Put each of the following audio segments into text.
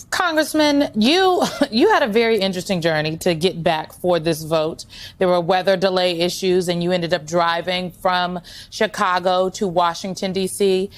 Congressman, you had a very interesting journey to get back for this vote. There were weather delay issues, and you ended up driving from Chicago to Washington, D.C.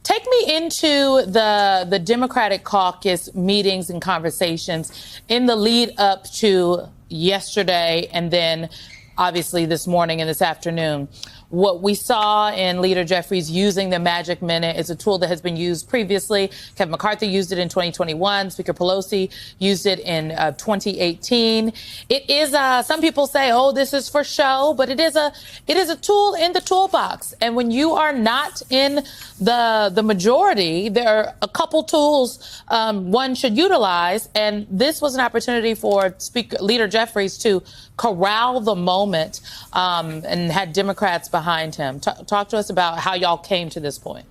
Take me into the Democratic caucus meetings and conversations in the lead up to yesterday and then obviously this morning and this afternoon. What we saw in Leader Jeffries using the Magic Minute is a tool that has been used previously. Kevin McCarthy used it in 2021. Speaker Pelosi used it in 2018. It is, some people say, oh, this is for show, but it is a tool in the toolbox. And when you are not in the majority, there are a couple tools one should utilize. And this was an opportunity for Leader Jeffries to corral the moment and had Democrats behind him. Talk to us about how y'all came to this point.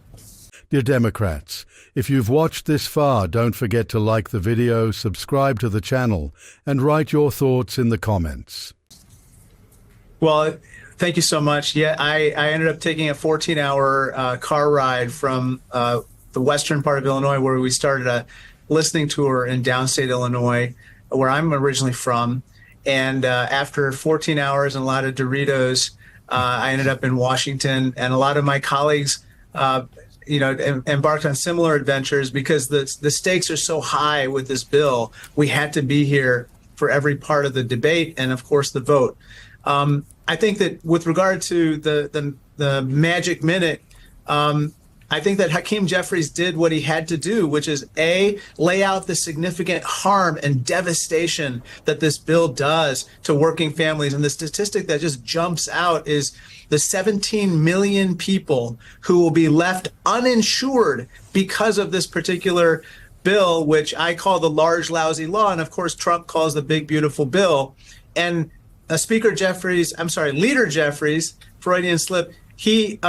Dear Democrats, if you've watched this far, don't forget to like the video, subscribe to the channel, and write your thoughts in the comments. Well, thank you so much. Yeah, I ended up taking a 14-hour car ride from the western part of Illinois, where we started a listening tour in downstate Illinois, where I'm originally from. And after 14 hours and a lot of Doritos, I ended up in Washington, and a lot of my colleagues, embarked on similar adventures because the stakes are so high with this bill. We had to be here for every part of the debate and, of course, the vote. I think that with regard to the Magic Minute, I think that Hakeem Jeffries did what he had to do, which is lay out the significant harm and devastation that this bill does to working families. And the statistic that just jumps out is the 17 million people who will be left uninsured because of this particular bill, which I call the large, lousy law. And of course, Trump calls the big, beautiful bill. And Leader Jeffries, Freudian slip, he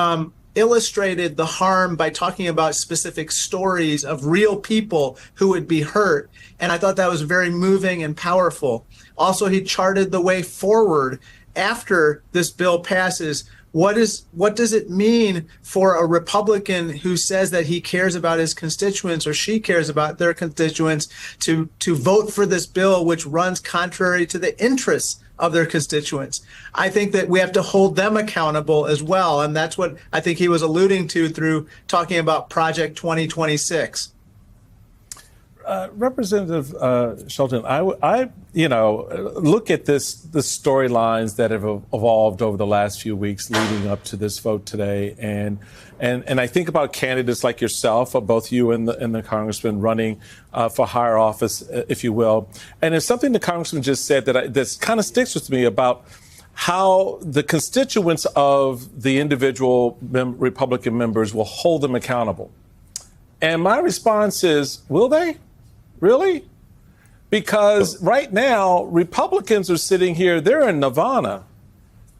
illustrated the harm by talking about specific stories of real people who would be hurt. And I thought that was very moving and powerful. Also, he charted the way forward after this bill passes. What does it mean for a Republican who says that he cares about his constituents or she cares about their constituents to vote for this bill, which runs contrary to the interests of their constituents? I think that we have to hold them accountable as well. And that's what I think he was alluding to through talking about Project 2026. Representative Shelton, I look at the storylines that have evolved over the last few weeks leading up to this vote today, and I think about candidates like yourself, both you and the congressman running for higher office, if you will. And there's something the congressman just said that kind of sticks with me about how the constituents of the individual Republican members will hold them accountable. And my response is, will they? Really? Because right now, Republicans are sitting here, they're in nirvana.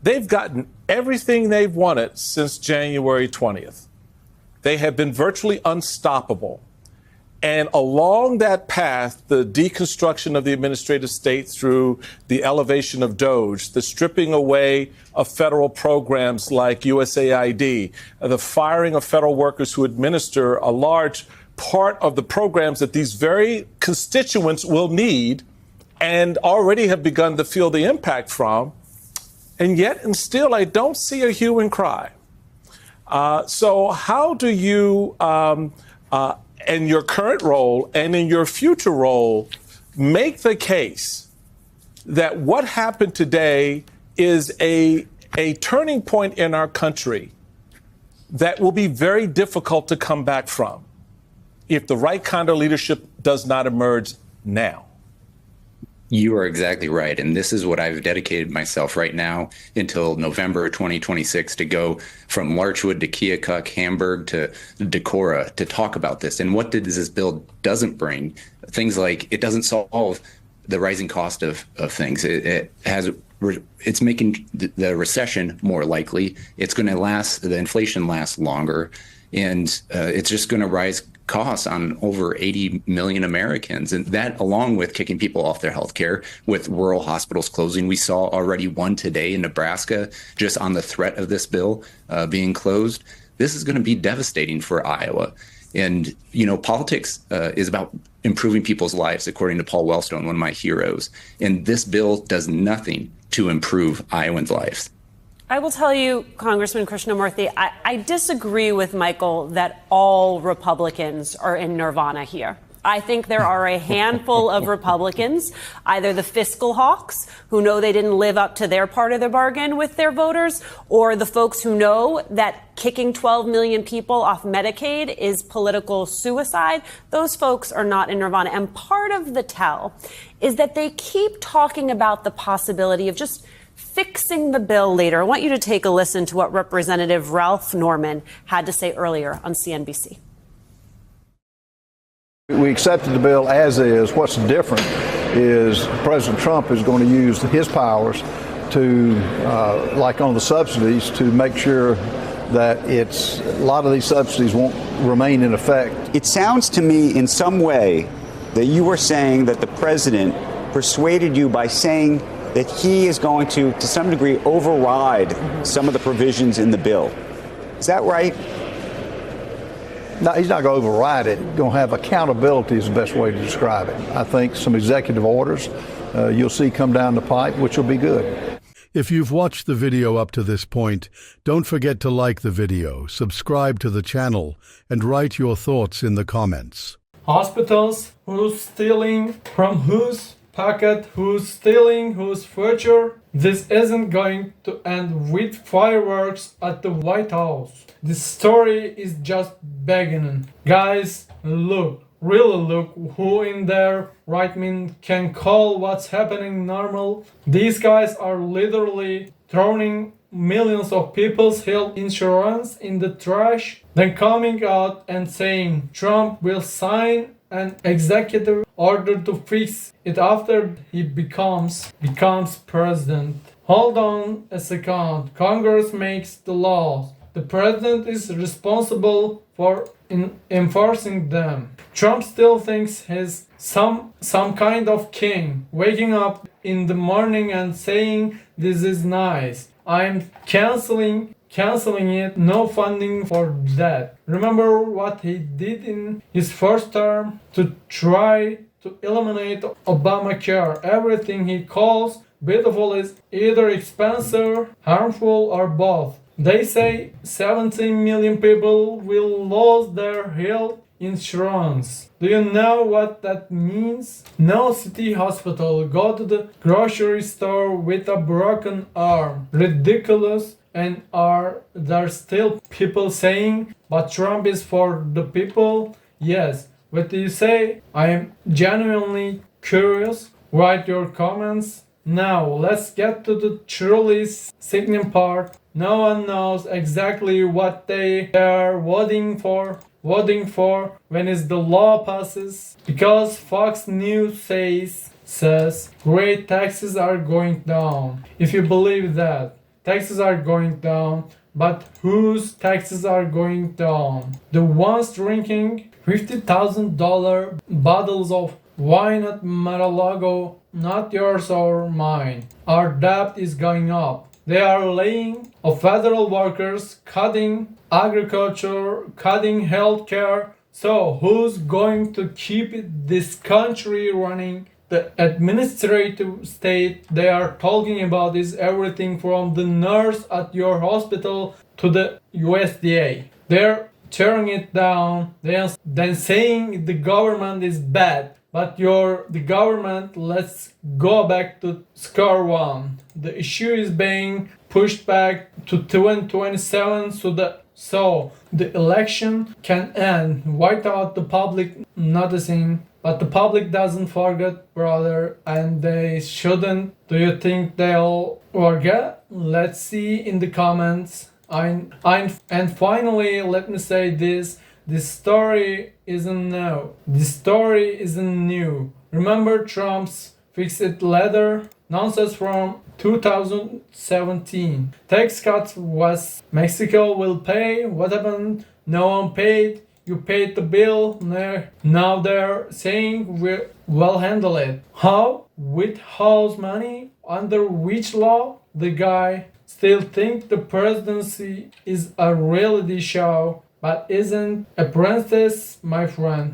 They've gotten everything they've wanted since January 20th. They have been virtually unstoppable. And along that path, the deconstruction of the administrative state through the elevation of DOJ, the stripping away of federal programs like USAID, the firing of federal workers who administer a large part of the programs that these very constituents will need and already have begun to feel the impact from. And yet, and still, I don't see a hue and cry. So how do you, in your current role and in your future role, make the case that what happened today is a turning point in our country that will be very difficult to come back from if the right kind of leadership does not emerge now? You are exactly right. And this is what I've dedicated myself right now until November 2026 to go from Larchwood to Keokuk, Hamburg to Decorah to talk about this. And what did this bill doesn't bring? Things like it doesn't solve the rising cost of things. It's making the recession more likely. It's going to the inflation lasts longer. And it's just going to rise costs on over 80 million Americans. And that, along with kicking people off their health care, with rural hospitals closing. We saw already one today in Nebraska, just on the threat of this bill being closed. This is going to be devastating for Iowa. And, politics is about improving people's lives, according to Paul Wellstone, one of my heroes. And this bill does nothing to improve Iowans' lives. I will tell you, Congressman Krishnamurthy, I disagree with Michael that all Republicans are in nirvana here. I think there are a handful of Republicans, either the fiscal hawks who know they didn't live up to their part of the bargain with their voters, or the folks who know that kicking 12 million people off Medicaid is political suicide. Those folks are not in nirvana. And part of the tell is that they keep talking about the possibility of just fixing the bill later. I want you to take a listen to what Representative Ralph Norman had to say earlier on CNBC. We accepted the bill as is. What's different is President Trump is going to use his powers to, like on the subsidies, to make sure that a lot of these subsidies won't remain in effect. It sounds to me in some way that you were saying that the president persuaded you by saying that he is going to some degree, override some of the provisions in the bill. Is that right? No, he's not going to override it. He's going to have accountability is the best way to describe it. I think some executive orders you'll see come down the pipe, which will be good. If you've watched the video up to this point, don't forget to like the video, subscribe to the channel, and write your thoughts in the comments. Hospitals, who's stealing, from whose pocket, who's stealing, whose future. This isn't going to end with fireworks at the White House. This story is just beginning. Guys, look, really look who in their right mind can call what's happening normal. These guys are literally throwing millions of people's health insurance in the trash, then coming out and saying Trump will sign an executive order to fix it after he becomes president. Hold on a second. Congress makes the laws. The president is responsible for enforcing them. Trump still thinks he's some kind of king, waking up in the morning and saying this is nice. I'm canceling it, no funding for that. Remember what he did in his first term to try to eliminate Obamacare. Everything he calls beautiful is either expensive, harmful, or both. They say 17 million people will lose their health insurance. Do you know what that means? No city hospital. Go to the grocery store with a broken arm. Ridiculous. And are there still people saying, but Trump is for the people? Yes. What do you say? I am genuinely curious. Write your comments. Now, let's get to the truly sickening part. No one knows exactly what they are voting for when is the law passes, because Fox News says great taxes are going down. If you believe that, taxes are going down, but whose taxes are going down? The ones drinking $50,000 bottles of wine at Mar-a-Lago, not yours or mine. Our debt is going up. They are laying off federal workers, cutting agriculture, cutting healthcare. So who's going to keep this country running? The administrative state they are talking about is everything from the nurse at your hospital to the USDA. They're tearing it down, then saying the government is bad. But the government, let's go back to square one. The issue is being pushed back to 2027 so the election can end without the public noticing. But the public doesn't forget, brother, and they shouldn't. Do you think they'll forget? Let's see in the comments. And finally, let me say this. This story isn't new. This story isn't new. Remember Trump's fix-it letter nonsense from 2017. Tax cuts was Mexico will pay. What happened? No one paid. You paid the bill. Now they're saying we'll handle it. How? With house money? Under which law? The guy still think the presidency is a reality show, but isn't a princess, my friend.